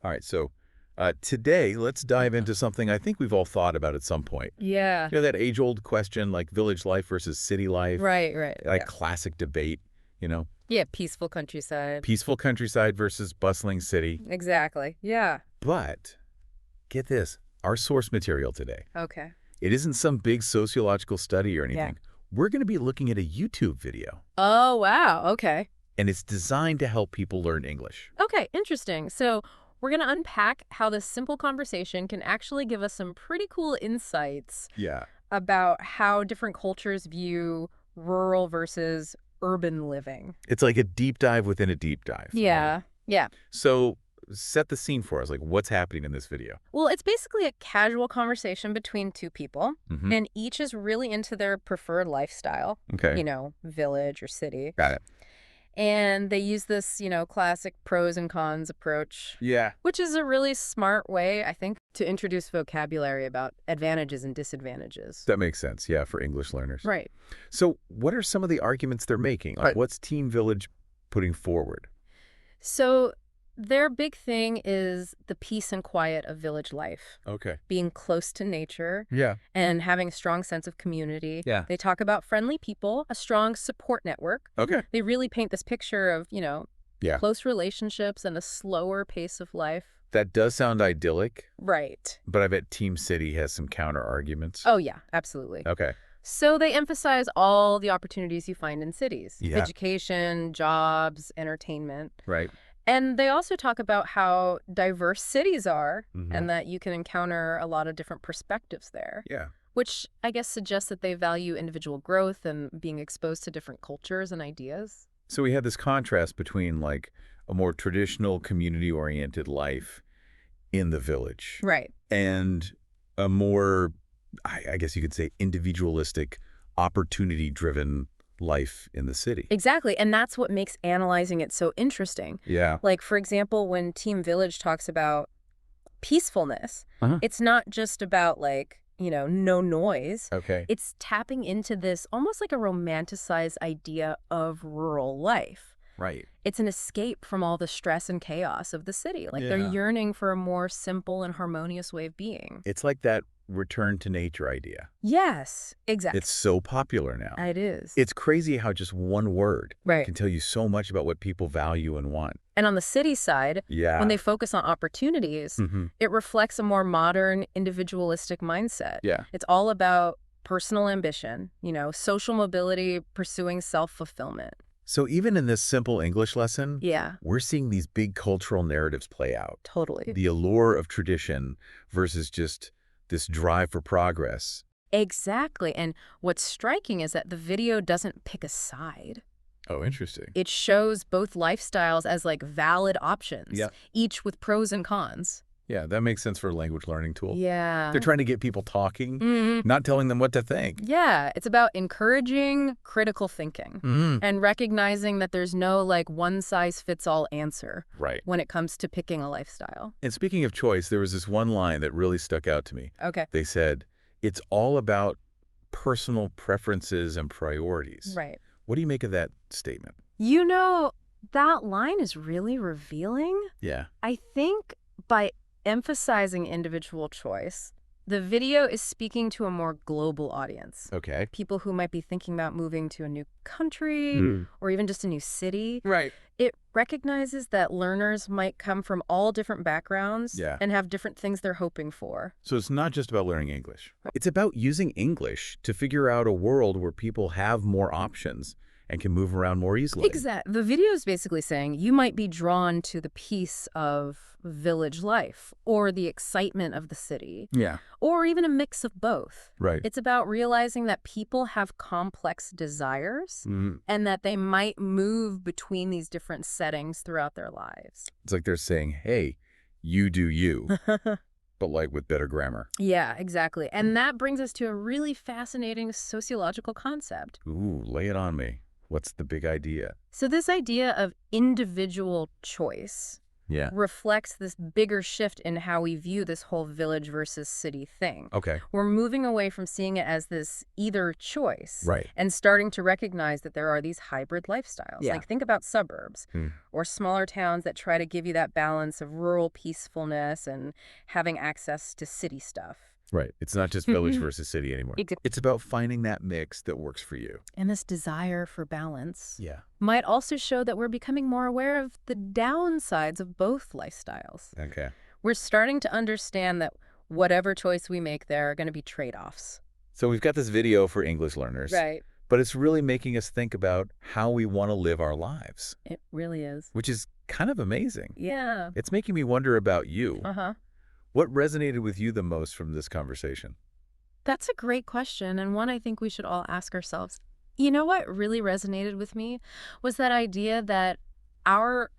All right, so today let's dive into something I think we've all thought about at some point. Yeah. You know, that age-old question, like village life versus city life, Right. like Yeah. classic debate, you know, Yeah, peaceful countryside. peaceful countryside versus bustling city. Exactly. Yeah. But get this, our source material today, Okay. it isn't some big sociological study or Yeah. anything. We're going to be looking at a YouTube video, Oh, wow. Okay. and it's designed to help people learn English. Okay, interesting. So we're going to unpack how this simple conversation can actually give us some pretty cool insights Yeah. about how different cultures view rural versus urban living. It's like a deep dive within a deep dive. Yeah. Yeah. So set the scene for us. Like, what's happening in this video? Well, it's basically a casual conversation between two people, Mm-hmm. and each is really into their preferred lifestyle, Okay. village or city. Got it. And they use this, classic pros and cons approach, Yeah. which is a really smart way, I think, to introduce vocabulary about advantages and disadvantages. That makes sense. Yeah, for English learners. Right. So what are some of the arguments they're making? Like, Right. what's Team Village putting forward? So their big thing is the peace and quiet of village life, Okay. being close to nature Yeah. and having a strong sense of community. Yeah. They talk about friendly people, a strong support network. Okay. They really paint this picture of, Yeah. close relationships and a slower pace of life. That does sound idyllic, Right. but I bet Team City has some counter arguments. Oh, yeah, absolutely. Okay. So they emphasize all the opportunities you find in cities. Yeah. Education, jobs, entertainment. Right. And they also talk about how diverse cities are Mhm. and that you can encounter a lot of different perspectives there, Yeah. which I guess suggests that they value individual growth and being exposed to different cultures and ideas. So we have this contrast between like a more traditional community-oriented life in the village Right. and a more, I guess you could say, individualistic, opportunity-driven life in the city. Exactly. And that's what makes analyzing it so interesting. Yeah. Like, for example, when Team Village talks about peacefulness, Uh-huh. it's not just about no noise. Okay. It's tapping into this almost like a romanticized idea of rural life. Right. It's an escape from all the stress and chaos of the city. Like they're Yeah. yearning for a more simple and harmonious way of being. It's like that return to nature idea. Yes, exactly. It's so popular now. It is. It's crazy how just one word Right. can tell you so much about what people value and want. And on the city side, Yeah. when they focus on opportunities, Mm-hmm. it reflects a more modern, individualistic mindset. Yeah. It's all about personal ambition, social mobility, pursuing self-fulfillment. So even in this simple English lesson, Yeah, we're seeing these big cultural narratives play out. totally. The allure of tradition versus just this drive for progress. Exactly. And what's striking is that the video doesn't pick a side. Oh, interesting. It shows both lifestyles as valid options, Yeah. each with pros and cons. Yeah, that makes sense for a language learning tool. Yeah. They're trying to get people talking, Mhm. not telling them what to think. Yeah, it's about encouraging critical thinking and recognizing that there's no one-size-fits-all answer Right. when it comes to picking a lifestyle. And speaking of choice, there was this one line that really stuck out to me. Okay. They said, it's all about personal preferences and priorities. Right. What do you make of that statement? That line is really revealing. Yeah. I think by emphasizing individual choice, the video is speaking to a more global audience. Okay. People who might be thinking about moving to a new country or even just a new city. Right. It recognizes that learners might come from all different backgrounds Yeah. and have different things they're hoping for. So it's not just about learning English. It's about using English to figure out a world where people have more options and can move around more easily. Exactly. The video is basically saying you might be drawn to the peace of village life or the excitement of the city Yeah. or even a mix of both. Right. It's about realizing that people have complex desires and that they might move between these different settings throughout their lives. It's like they're saying, hey, you do you, but like with better grammar. Yeah, exactly. And that brings us to a really fascinating sociological concept. Ooh, lay it on me. What's the big idea? So this idea of individual choice Yeah. reflects this bigger shift in how we view this whole village versus city thing. Okay. We're moving away from seeing it as this either choice Right. and starting to recognize that there are these hybrid lifestyles. Yeah. Like think about suburbs Hmm. or smaller towns that try to give you that balance of rural peacefulness and having access to city stuff. Right. It's not just village versus city anymore. Exactly. It's about finding that mix that works for you. And this desire for balance Yeah. might also show that we're becoming more aware of the downsides of both lifestyles. Okay. We're starting to understand that whatever choice we make, there are going to be trade-offs. So we've got this video for English learners. Right. But it's really making us think about how we want to live our lives, It really is. which is kind of amazing. Yeah. It's making me wonder about you. Uh-huh. What resonated with you the most from this conversation? That's a great question, and one I think we should all ask ourselves. You know what really resonated with me was that idea that our,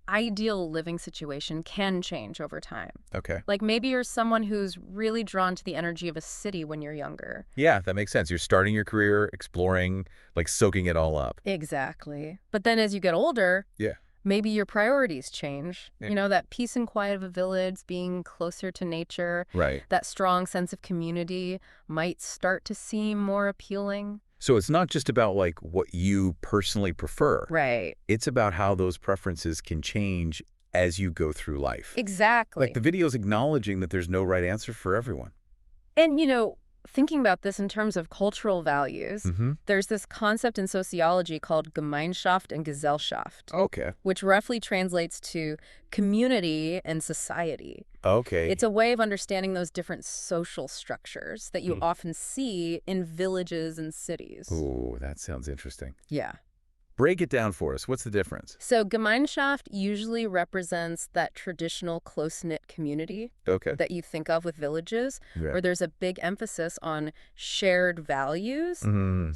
ideal living situation can change over time. Okay. Like maybe you're someone who's really drawn to the energy of a city when you're younger. Yeah, that makes sense. You're starting your career, exploring, like soaking it all up. Exactly. But then as you get older, Yeah. maybe your priorities change. Yeah. That peace and quiet of a village, being closer to nature, Right. that strong sense of community might start to seem more appealing. So it's not just about like what you personally prefer. Right. It's about how those preferences can change as you go through life. Exactly. Like the video's acknowledging that there's no right answer for everyone. And, thinking about this in terms of cultural values, there's this concept in sociology called Gemeinschaft and Gesellschaft, Okay. which roughly translates to community and society. Okay. It's a way of understanding those different social structures that you often see in villages and cities. Ooh, that sounds interesting. Yeah. Break it down for us. What's the difference? So Gemeinschaft usually represents that traditional close-knit community Okay. that you think of with villages, Yeah. where there's a big emphasis on shared values,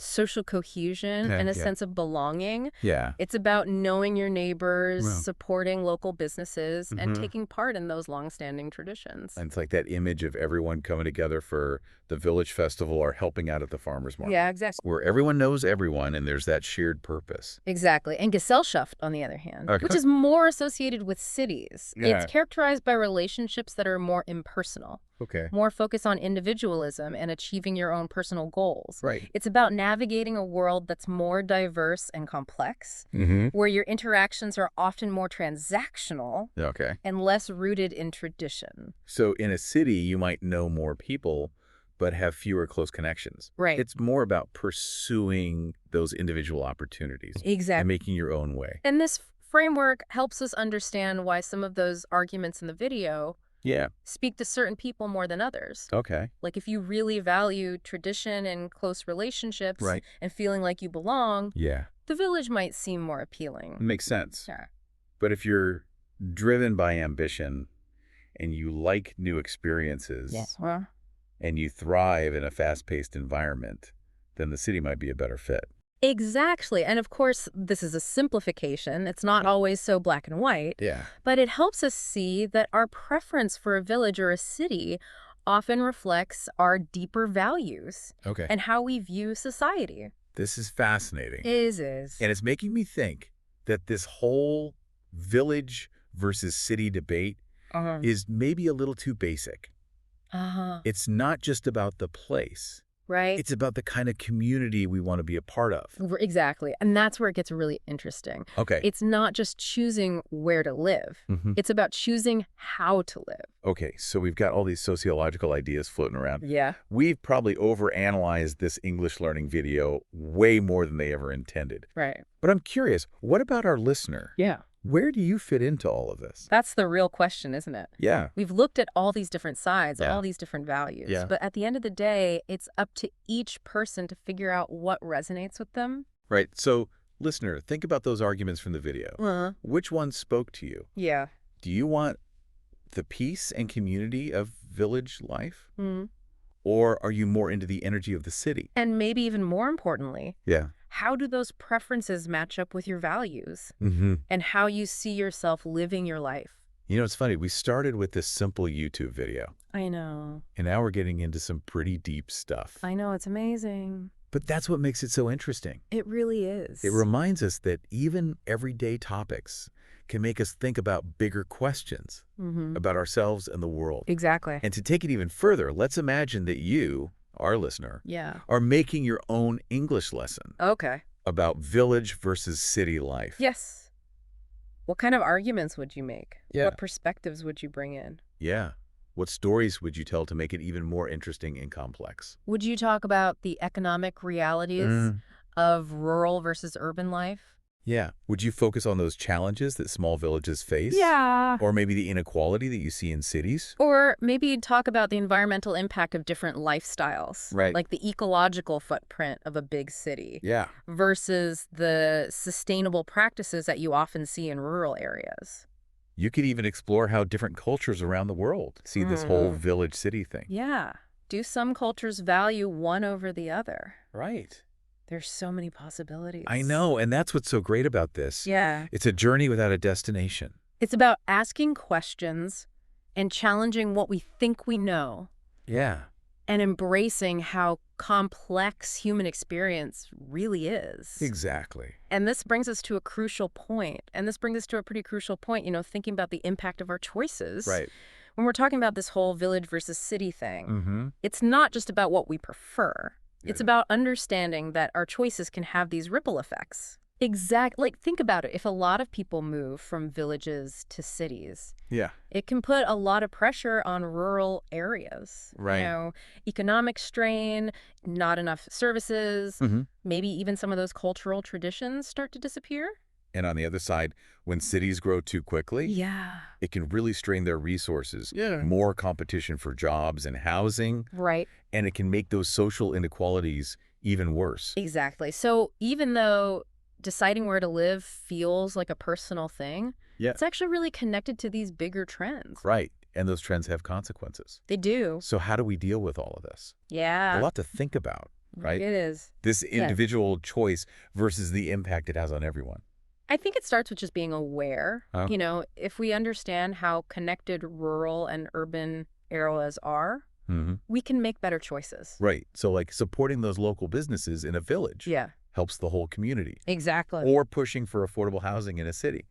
social cohesion, Yeah, and a yeah. sense of belonging. Yeah. It's about knowing your neighbors, Wow. supporting local businesses, and taking part in those long-standing traditions. And it's like that image of everyone coming together for the village festival or helping out at the farmer's market. Yeah, exactly. Where everyone knows everyone and there's that shared purpose. Exactly. And Gesellschaft, on the other hand, Okay. which is more associated with cities. Yeah. It's characterized by relationships that are more impersonal, Okay. more focused on individualism and achieving your own personal goals. Right. It's about navigating a world that's more diverse and complex, where your interactions are often more transactional Okay. and less rooted in tradition. So in a city, you might know more people, but have fewer close connections. Right. It's more about pursuing those individual opportunities and Exactly. making your own way. And this framework helps us understand why some of those arguments in the video Yeah. speak to certain people more than others. Okay. Like if you really value tradition and close relationships Right. and feeling like you belong, Yeah. the village might seem more appealing. Makes sense. Sure. But if you're driven by ambition and you like new experiences Well, and you thrive in a fast-paced environment, then the city might be a better fit. exactly. And of course, this is a simplification. It's not always so black and white, Yeah. but it helps us see that our preference for a village or a city often reflects our deeper values Okay. and how we view society. This is fascinating. Is. And it's making me think that this whole village versus city debate is maybe a little too basic. It's not just about the place. Right? It's about the kind of community we want to be a part of. Exactly. And that's where it gets really interesting. Okay. It's not just choosing where to live. It's about choosing how to live. Okay, so we've got all these sociological ideas floating around. Yeah. We've probably overanalyzed this English learning video way more than they ever intended. Right. But I'm curious, what about our listener? Yeah. Where do you fit into all of this? That's the real question, isn't it? Yeah. We've looked at all these different sides, Yeah. all these different values. Yeah. But at the end of the day, it's up to each person to figure out what resonates with them. Right. So, listener, think about those arguments from the video. Which one spoke to you? Yeah. Do you want the peace and community of village life? Or are you more into the energy of the city? And maybe even more importantly, Yeah. how do those preferences match up with your values Mm-hmm. and how you see yourself living your life? You know, it's funny. We started with this simple YouTube video, I know. and now we're getting into some pretty deep stuff. I know. It's amazing. But that's what makes it so interesting. It really is. It reminds us that even everyday topics can make us think about bigger questions about ourselves and the world. Exactly. And to take it even further, let's imagine that you, our listener, Yeah. are making your own English lesson Okay. about village versus city life. Yes. What kind of arguments would you make? Yeah. What perspectives would you bring in? Yeah. What stories would you tell to make it even more interesting and complex? Would you talk about the economic realities of rural versus urban life? Yeah. Would you focus on those challenges that small villages face? Yeah. Or maybe the inequality that you see in cities? Or maybe you'd talk about the environmental impact of different lifestyles. Right. Like the ecological footprint of a big city. Yeah. Versus the sustainable practices that you often see in rural areas. You could even explore how different cultures around the world see this whole village-city thing. Yeah. Do some cultures value one over the other? Right. There's so many possibilities. I know, and that's what's so great about this. Yeah. It's a journey without a destination. It's about asking questions and challenging what we think we know. Yeah. And embracing how complex human experience really is. Exactly. And this brings us to a crucial point. And this brings us to a pretty crucial point, thinking about the impact of our choices. Right. When we're talking about this whole village versus city thing, it's not just about what we prefer. It's about understanding that our choices can have these ripple effects. Exactly. Like, think about it. If a lot of people move from villages to cities, it can put a lot of pressure on rural areas. Right. Economic strain, not enough services, maybe even some of those cultural traditions start to disappear. And on the other side, when cities grow too quickly, it can really strain their resources. More competition for jobs and housing. Right. And it can make those social inequalities even worse. Exactly. So even though deciding where to live feels like a personal thing, it's actually really connected to these bigger trends. Right. And those trends have consequences. They do. So how do we deal with all of this? Yeah. A lot to think about, right? It is. This individual choice versus the impact it has on everyone. I think it starts with just being aware. If we understand how connected rural and urban areas are, we can make better choices. Right. So like supporting those local businesses in a village helps the whole community. Exactly. Or pushing for affordable housing in a city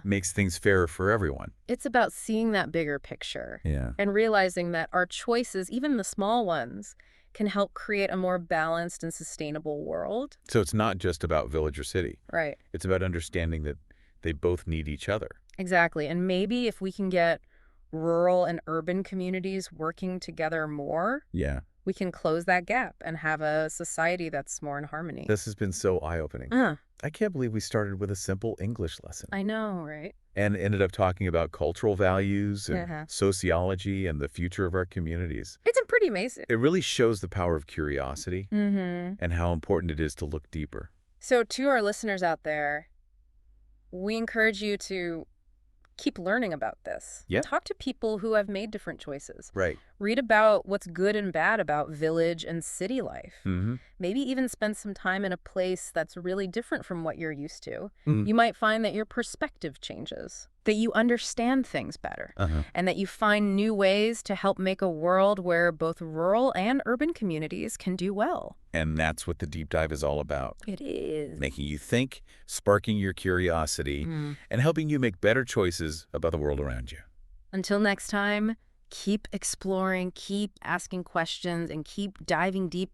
makes things fairer for everyone. It's about seeing that bigger picture and realizing that our choices, even the small ones, can help create a more balanced and sustainable world. So it's not just about village or city. Right. It's about understanding that they both need each other. Exactly. And maybe if we can get rural and urban communities working together more, we can close that gap and have a society that's more in harmony. This has been so eye-opening. I can't believe we started with a simple English lesson. I know, right? And ended up talking about cultural values and sociology and the future of our communities. It's pretty amazing. It really shows the power of curiosity and how important it is to look deeper. So to our listeners out there, we encourage you to keep learning about this. Talk to people who have made different choices. Right. Read about what's good and bad about village and city life. Maybe even spend some time in a place that's really different from what you're used to. You might find that your perspective changes, that you understand things better, and that you find new ways to help make a world where both rural and urban communities can do well. And that's what the deep dive is all about. It is. Making you think, sparking your curiosity, and helping you make better choices about the world around you. Until next time, keep exploring, keep asking questions, and keep diving deep